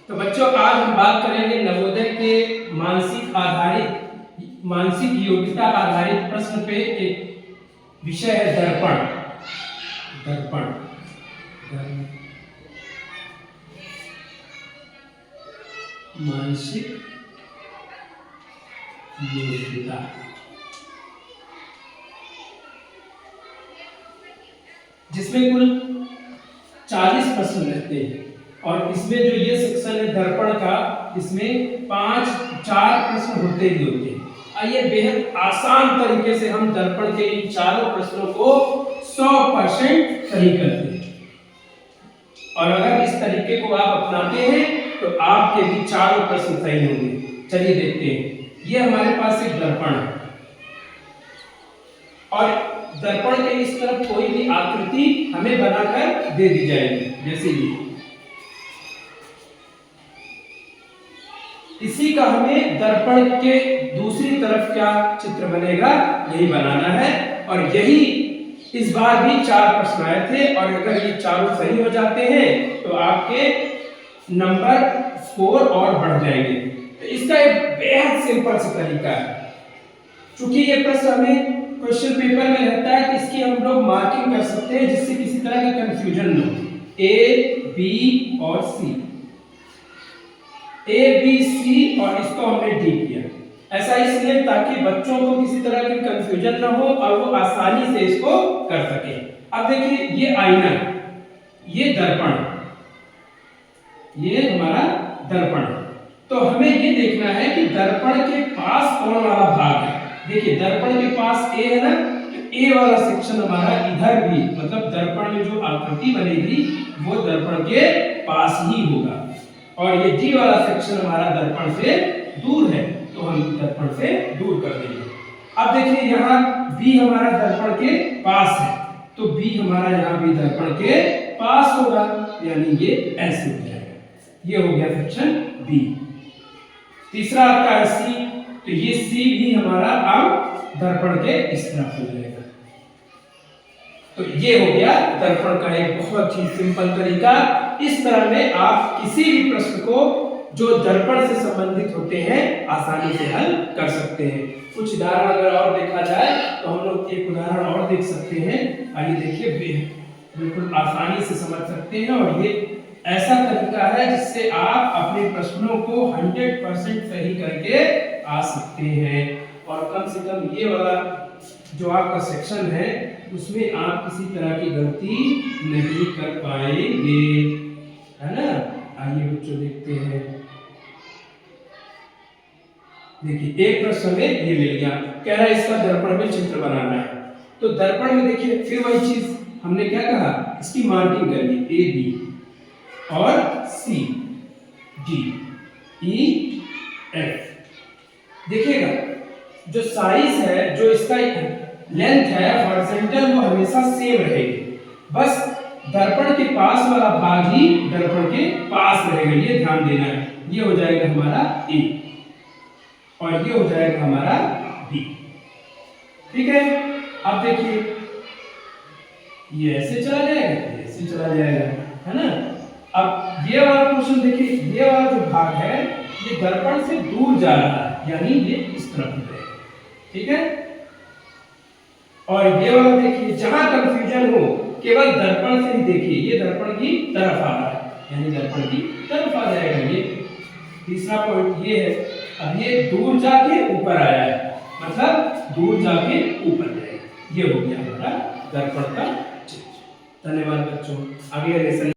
तो बच्चों आज हम बात करेंगे नवोदय के मानसिक योग्यता आधारित प्रश्न पे। एक विषय है दर्पण। दर्पण मानसिक योग्यता। जिसमें कुल 40 प्रश्न रहते हैं और इसमें जो ये सेक्शन है दर्पण का, इसमें 4 प्रश्न होते ही होते हैं। आइए बेहद आसान तरीके से हम दर्पण के इन चारों प्रश्नों को 100% सही करते हैं। और अगर इस तरीके को आप अपनाते हैं तो आपके भी चारों प्रश्न सही होंगे। चलिए देखते हैं। ये हमारे पास एक दर्पण है और दर्पण के इस तरफ कोई भी आकृति हमें बनाकर दे दी जाएगी, जैसे ये। इसी का हमें दर्पण के दूसरी तरफ क्या चित्र बनेगा, यही बनाना है। और यही इस बार भी 4 प्रश्न आए थे और अगर ये चारों सही हो जाते हैं तो आपके नंबर स्कोर और बढ़ जाएंगे। तो इसका एक बेहद सिंपल सा तरीका है। चूंकि ये प्रश्न हमें क्वेश्चन पेपर में रहता है तो इसकी हम लोग मार्किंग कर सकते हैं जिससे किसी तरह की कंफ्यूजन न हो। ए, बी और सी, ए बी सी और इसको हमने डी किया। ऐसा इसलिए ताकि बच्चों को किसी तरह की कंफ्यूजन ना हो और वो आसानी से इसको कर सके। अब देखिए ये आईना, ये दर्पण, ये हमारा दर्पण। तो हमें ये देखना है कि दर्पण के पास कौन वाला भाग है। देखिए दर्पण के पास ए है ना, तो ए वाला सेक्शन हमारा इधर भी, मतलब दर्पण में जो आकृति बनेगी वो दर्पण के पास ही होगा। और ये डी वाला सेक्शन हमारा दर्पण से दूर है तो हम दर्पण से दूर कर देंगे। अब देखिए यहाँ बी हमारा दर्पण के पास है तो बी हमारा यहाँ भी दर्पण के पास होगा, यानी ये ऐसे हो जाएगा। ये हो गया सेक्शन बी। तीसरा आपका है सी, तो ये सी भी हमारा अब दर्पण के इस तरफ हो जाएगा। तो ये हो गया दर्पण का एक बहुत ही सिंपल तरीका। इस तरह में आप किसी भी प्रश्न को जो दर्पण से संबंधित होते हैं आसानी से हल कर सकते हैं। कुछ उदाहरण अगर और देखा जाए तो हम लोग एक उदाहरण और देख सकते हैं। आइए देखिए, बिल्कुल आसानी से समझ सकते हैं और ये ऐसा तरीका है जिससे आप अपने प्रश्नों को 100% सही करके आ सकते हैं। और कम से कम ये वाला जो आपका सेक्शन है उसमें आप किसी तरह की गलती नहीं कर पाएंगे, है ना। आइए बच्चों देखते हैं। देखिए एक प्रश्न में ये मिल गया, कह रहा है इसका दर्पण में चित्र बनाना है। तो दर्पण में देखिए फिर वही चीज हमने क्या कहा, इसकी मार्किंग करिए ए बी और सी डी ई एफ। देखिएगा जो साइज है, जो इसका लेंथ है हॉरिजॉन्टल, वो हमेशा सेम रहेगी। बस दर्पण के पास वाला भाग ही दर्पण के पास रहेगा, ये ध्यान देना है। ये हो जाएगा हमारा ए और ये हो जाएगा हमारा बी। ठीक है। अब देखिए ये ऐसे चला जाएगा, ये ऐसे चला जाएगा, है ना। अब ये वाला क्वेश्चन देखिए, ये वाला जो भाग है ये दर्पण से दूर जा रहा है, यानी ये इस तरफ जाएगा। ठीक है। और ये वाला देखिए, जहां कंफ्यूजन हो केवल दर्पण से ही देखिए, ये दर्पण की तरफ आ रहा है, यानी दर्पण की तरफ आ जाएगा। ये तीसरा पॉइंट ये है, अब ये दूर जाके ऊपर आया है, मतलब दूर जाके ऊपर जाएगा। ये हो गया हमारा दर्पण का चित्र। धन्यवाद बच्चों। आगे लेसन